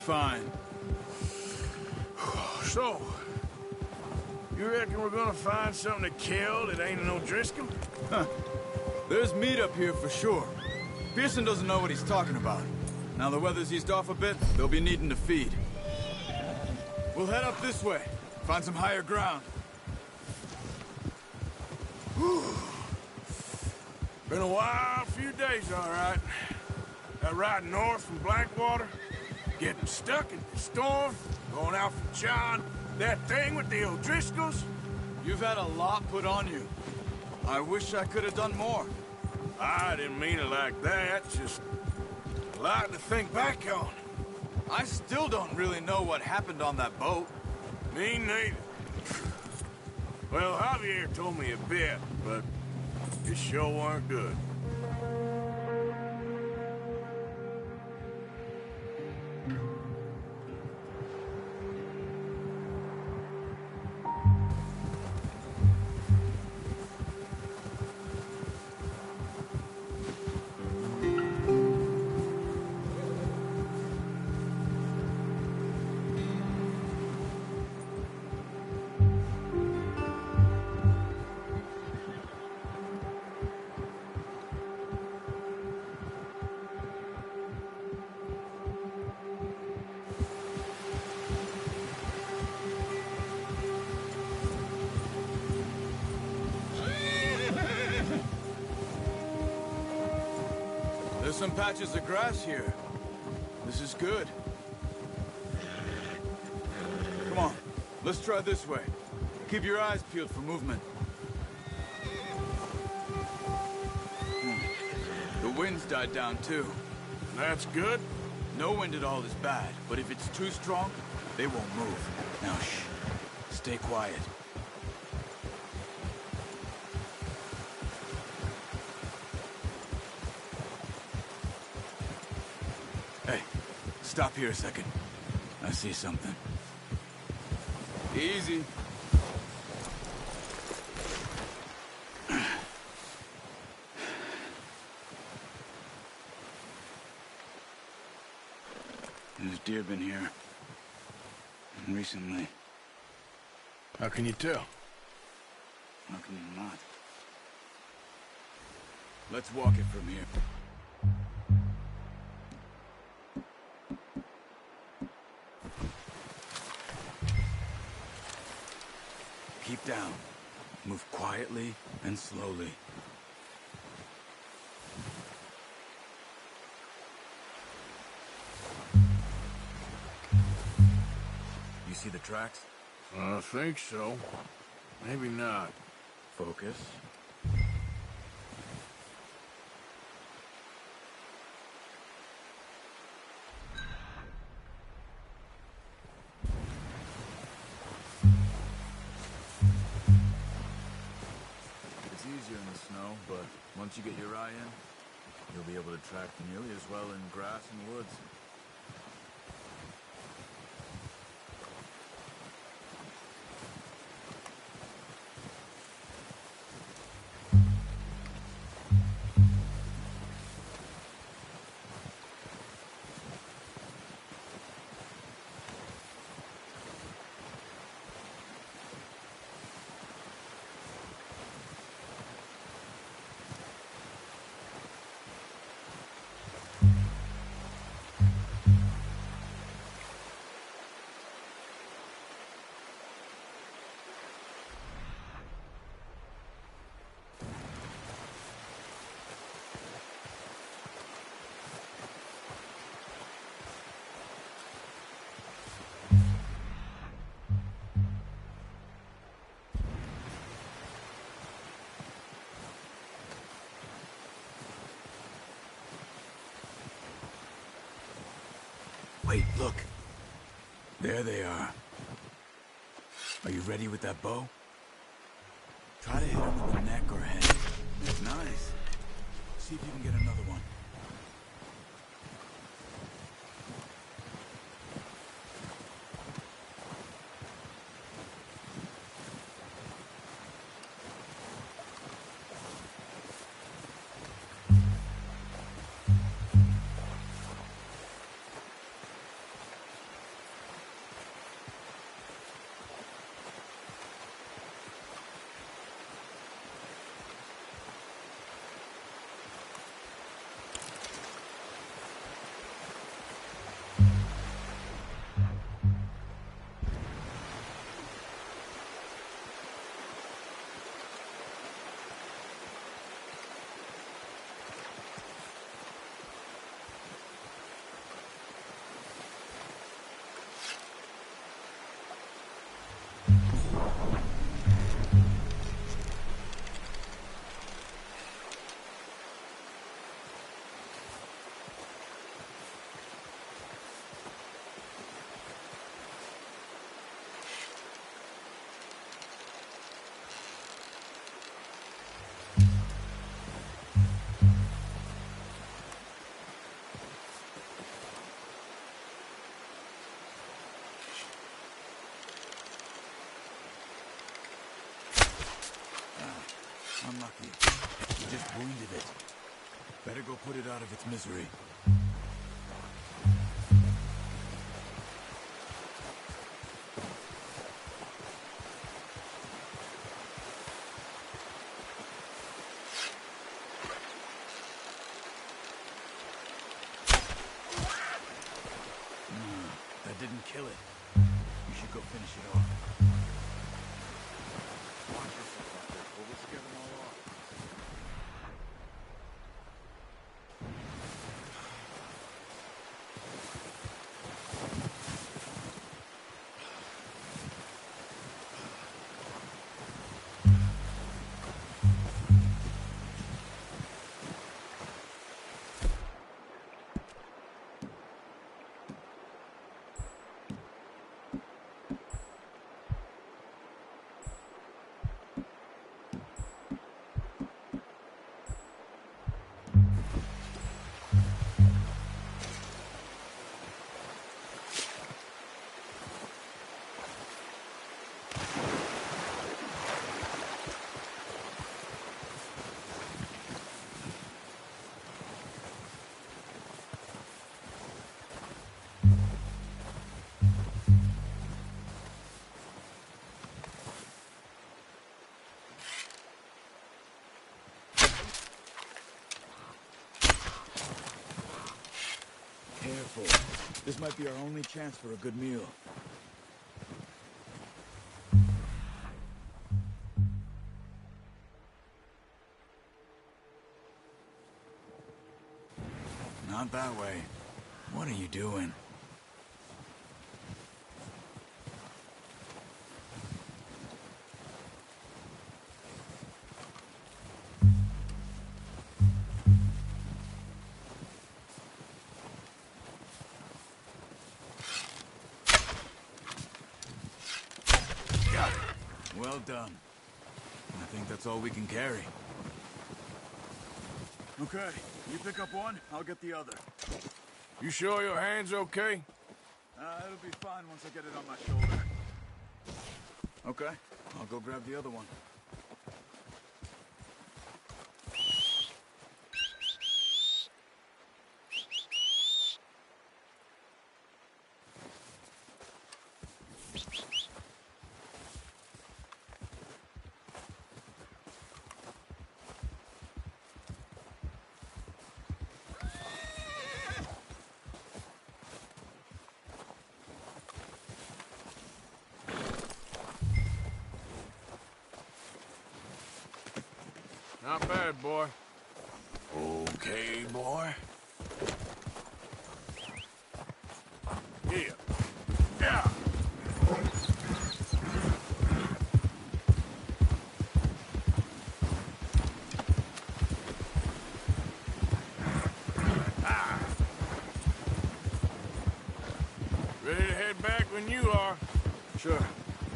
Fine. So, you reckon we're gonna find something to kill that ain't no Driscoll? Huh. There's meat up here for sure. Pearson doesn't know what he's talking about. Now the weather's eased off a bit, they'll be needing to feed. We'll head up this way, find some higher ground. Whew. Been a wild few days, all right. That ride north from Blackwater, getting stuck in the storm, going out from John, that thing with the O'Driscolls. You've had a lot put on you. I wish I could have done more. I didn't mean it like that, just a lot to think back on. I still don't really know what happened on that boat. Me neither. Well, Javier told me a bit, but it sure weren't good. There's some patches of grass here. This is good. Come on, let's try this way. Keep your eyes peeled for movement. The wind's died down too. That's good. No wind at all is bad, but if it's too strong, they won't move. Now shh, stay quiet. Hey, stop here a second. I see something. Easy. There's deer been here. Recently. How can you tell? How can you not? Let's walk it from here. Keep down. Move quietly and slowly. You see the tracks? I think so. Maybe not. Focus. It's easier in the snow, but once you get your eye in, you'll be able to track nearly as well in grass and woods. Wait, look. There they are. Are you ready with that bow? Try to hit him in the neck or head. Nice. See if you can get another one. unlucky. You just wounded it. Better go put it out of its misery. That didn't kill it. You should go finish it off. Watch yourself out there, or we'll scare them all off. Careful. This might be our only chance for a good meal. Not that way. What are you doing? Well done. I think that's all we can carry. Okay, you pick up one, I'll get the other. You sure your hand's okay? It'll be fine once I get it on my shoulder. Okay, I'll go grab the other one. Not bad, boy. Okay, boy. Here. Yeah. Ready to head back when you are. Sure.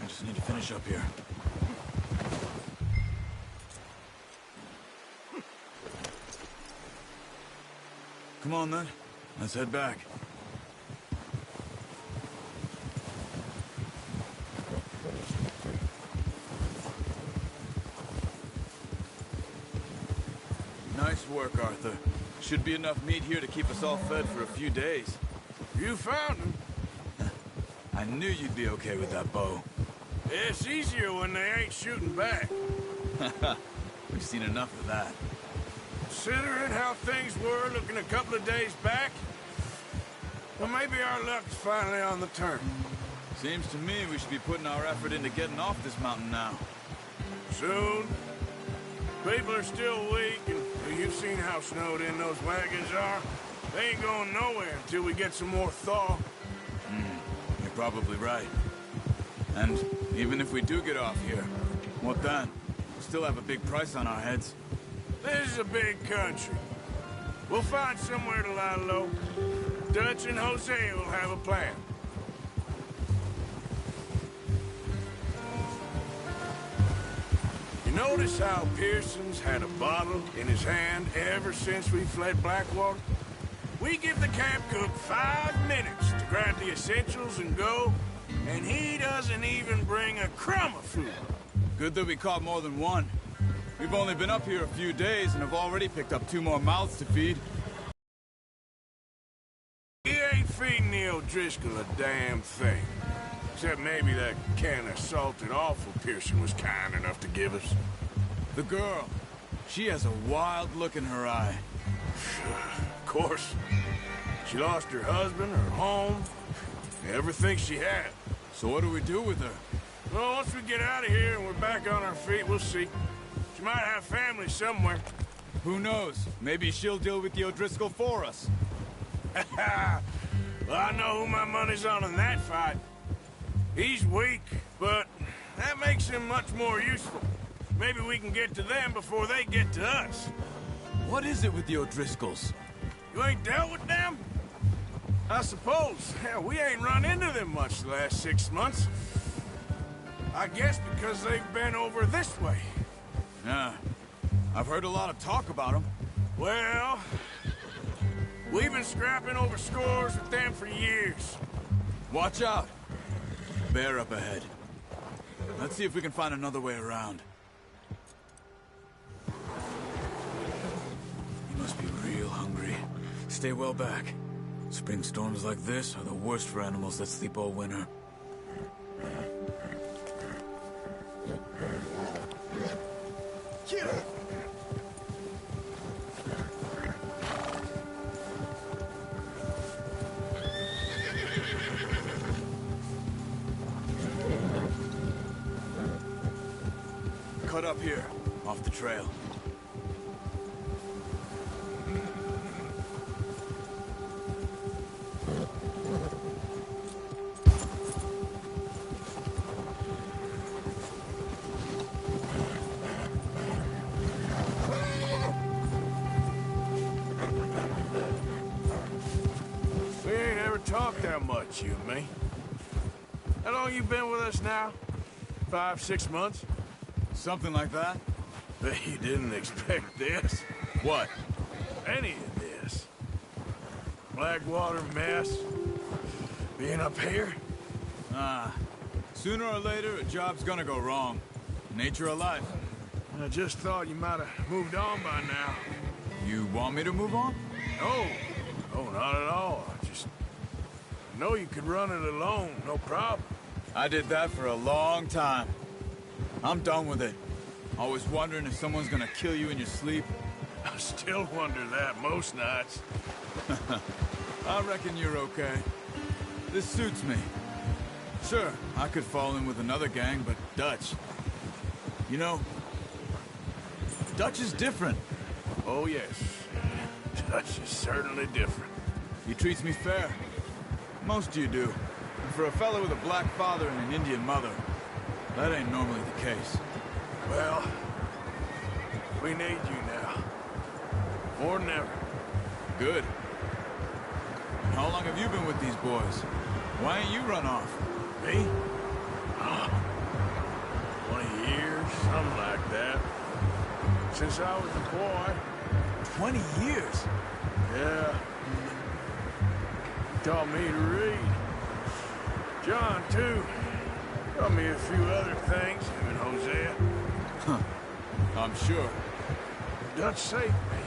I just need to finish up here. Come on, then. Let's head back. Nice work, Arthur. Should be enough meat here to keep us all fed for a few days. You found him. I knew you'd be okay with that bow. It's easier when they ain't shooting back. We've seen enough of that. Considering how things were looking a couple of days back, well, maybe our luck's finally on the turn. Seems to me we should be putting our effort into getting off this mountain now. Soon. People are still weak, and you've seen how snowed in those wagons are. They ain't going nowhere until we get some more thaw. You're probably right. And even if we do get off here, what then? We'll still have a big price on our heads. This is a big country. We'll find somewhere to lie low. Dutch and Jose will have a plan. You notice how Pearson's had a bottle in his hand ever since we fled Blackwater? We give the camp cook 5 minutes to grab the essentials and go, and he doesn't even bring a crumb of food. Good that we caught more than one. We've only been up here a few days and have already picked up 2 more mouths to feed. He ain't feeding the O'Driscoll a damn thing. Except maybe that can of salted offal Pearson was kind enough to give us. The girl, she has a wild look in her eye. Of course. She lost her husband, her home, everything she had. So what do we do with her? Well, once we get out of here and we're back on our feet, we'll see. She might have family somewhere. Who knows? Maybe she'll deal with the O'Driscoll for us. Well, I know who my money's on in that fight. He's weak, but that makes him much more useful. Maybe we can get to them before they get to us. What is it with the O'Driscolls? You ain't dealt with them? I suppose. Hell, we ain't run into them much the last 6 months. I guess because they've been over this way. Yeah, I've heard a lot of talk about them. Well, we've been scrapping over scores with them for years. Watch out. Bear up ahead. Let's see if we can find another way around. You must be real hungry. Stay well back. Spring storms like this are the worst for animals that sleep all winter. Cut up here, off the trail. We ain't ever talked that much, you and me. How long you been with us now? 5, 6 months? Something like that? Bet you didn't expect this. What? Any of this. Blackwater mess. Being up here? Sooner or later, a job's gonna go wrong. Nature of life. I just thought you might have moved on by now. You want me to move on? No. No, not at all. I just know you could run it alone, no problem. I did that for a long time. I'm done with it. Always wondering if someone's gonna kill you in your sleep. I still wonder that most nights. I reckon you're okay. This suits me. Sure, I could fall in with another gang, but Dutch... You know, Dutch is different. Oh, yes. Dutch is certainly different. He treats me fair. Most of you do. And for a fellow with a black father and an Indian mother, that ain't normally the case. Well, we need you now. More than ever. Good. And how long have you been with these boys? Why ain't you run off? Me? 20 years, something like that. Since I was a boy. 20 years? Yeah. He taught me to read. John, too. Taught me a few other things, him and Hosea. Huh. I'm sure. Dutch saved me.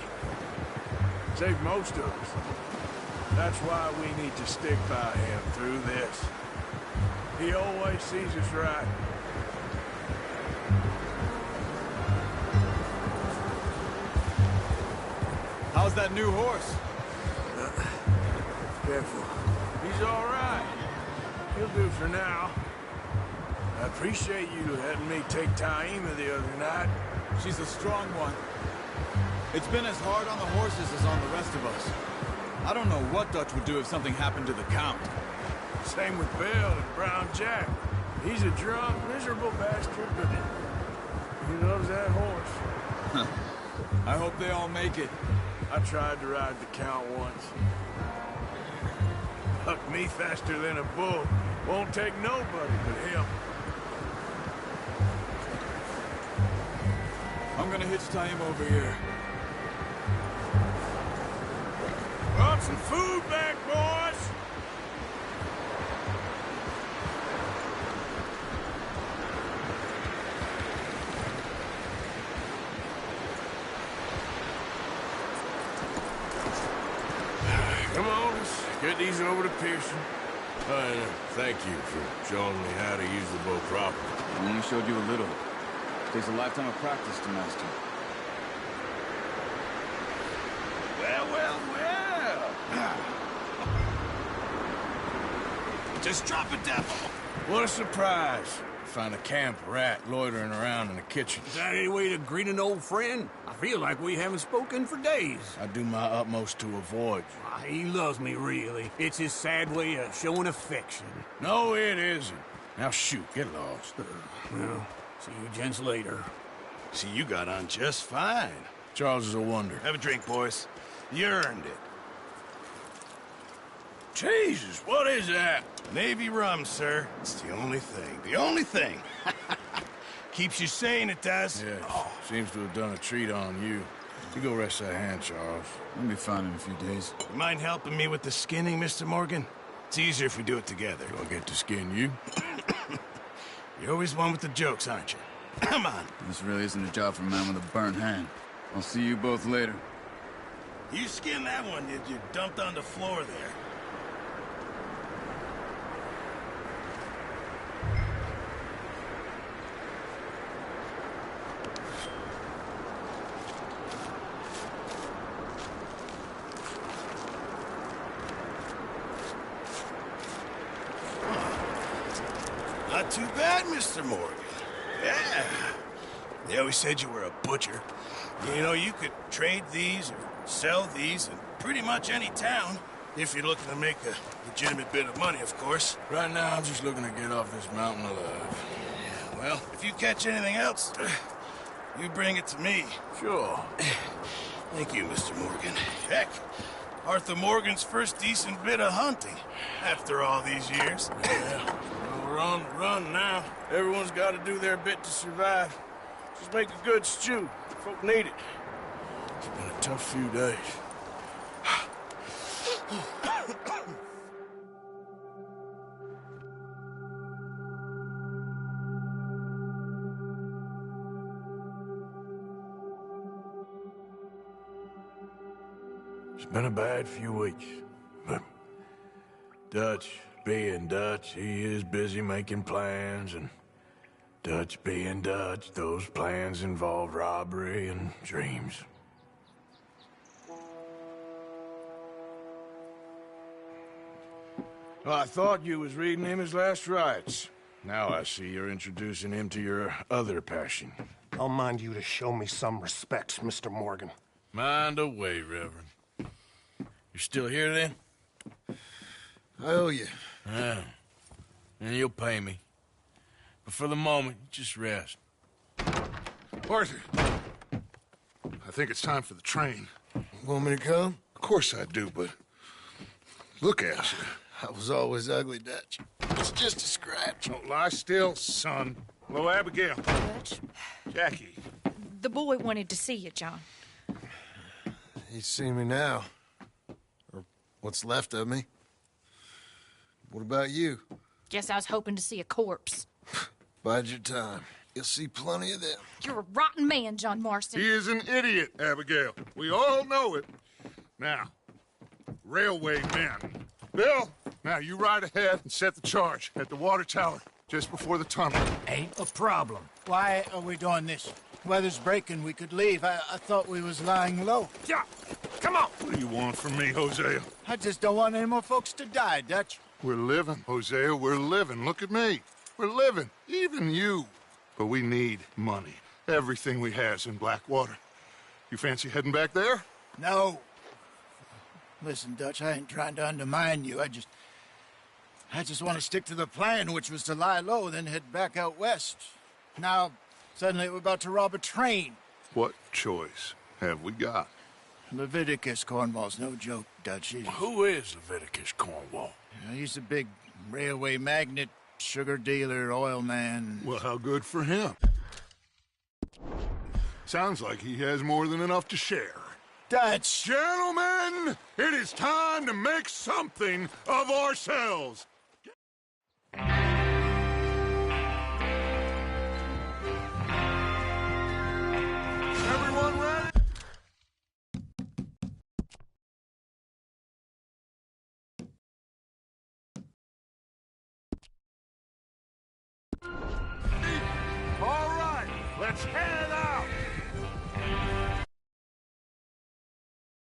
Saved most of us. That's why we need to stick by him through this. He always sees us right. How's that new horse? Careful. He's all right. He'll do for now. I appreciate you letting me take Taima the other night. She's a strong one. It's been as hard on the horses as on the rest of us. I don't know what Dutch would do if something happened to the Count. Same with Bill and Brown Jack. He's a drunk, miserable bastard, but he loves that horse. I hope they all make it. I tried to ride the Count once. Hucked me faster than a bull. Won't take nobody but him. I'm gonna hitch Taima over here. Brought some food back, boys! ease over to Pearson. Thank you for showing me how to use the bow properly. I only showed you a little. Takes a lifetime of practice to master. Well. Just drop it, devil. What a surprise. Find a camp rat loitering around in the kitchen. Is that any way to greet an old friend? I feel like we haven't spoken for days. I do my utmost to avoid you. He loves me, really. It's his sad way of showing affection. No, it isn't. Now shoot, get lost. Well, see you gents later. See, you got on just fine. Charles is a wonder. Have a drink, boys. You earned it. Jesus, what is that? Navy rum, sir. It's the only thing. The only thing. Keeps you sane, it does. Yeah, seems to have done a treat on you. You go rest that hand, Charles. We'll be fine in a few days. You mind helping me with the skinning, Mr. Morgan? It's easier if we do it together. Do I get to skin you? You're always one with the jokes, aren't you? Come on. This really isn't a job for a man with a burnt hand. I'll see you both later. You skinned that one, did you? Dumped on the floor there. Not too bad, Mr. Morgan. Yeah. They always said you were a butcher. You know, you could trade these or sell these in pretty much any town, if you're looking to make a legitimate bit of money, of course. Right now, I'm just looking to get off this mountain alive. Well, if you catch anything else, you bring it to me. Sure. Thank you, Mr. Morgan. Heck, Arthur Morgan's first decent bit of hunting, after all these years. Yeah, well, we're on the run now. Everyone's got to do their bit to survive. Just make a good stew. Folk need it. It's been a tough few days. It's been a bad few weeks, but Dutch being Dutch, he is busy making plans, and Dutch being Dutch, those plans involve robbery and dreams. Well, I thought you was reading him his last rites. Now I see you're introducing him to your other passion. I'll mind you to show me some respect, Mr. Morgan. Mind away, Reverend. You still here, then? I owe you. Yeah. And you'll pay me. But for the moment, just rest. Arthur, I think it's time for the train. Want me to come? Of course I do, but look at you. I was always ugly, Dutch. It's just a scratch. Don't lie still, son. Hello, Abigail. Dutch, Jackie. the boy wanted to see you, John. He's seen me now. Or what's left of me. What about you? Guess I was hoping to see a corpse. Bide your time. You'll see plenty of them. You're a rotten man, John Marston. He is an idiot, Abigail. We all know it. Now, railway men. Bill, now you ride ahead and set the charge at the water tower just before the tunnel. Ain't a problem. Why are we doing this? Weather's breaking. We could leave. I thought we was lying low. Yeah, come on. What do you want from me, Hosea? I just don't want any more folks to die, Dutch. We're living, Hosea. We're living. Look at me. We're living. Even you. But we need money. Everything we has in Blackwater. You fancy heading back there? No. Listen, Dutch, I ain't trying to undermine you. I just want to stick to the plan, which was to lie low, then head back out west. Now, suddenly we're about to rob a train. What choice have we got? Leviticus Cornwall's no joke, Dutch. Who is Leviticus Cornwall? He's a big railway magnate, sugar dealer, oil man. Well, how good for him. Sounds like he has more than enough to share. Dutch! Gentlemen, it is time to make something of ourselves. Let's head out!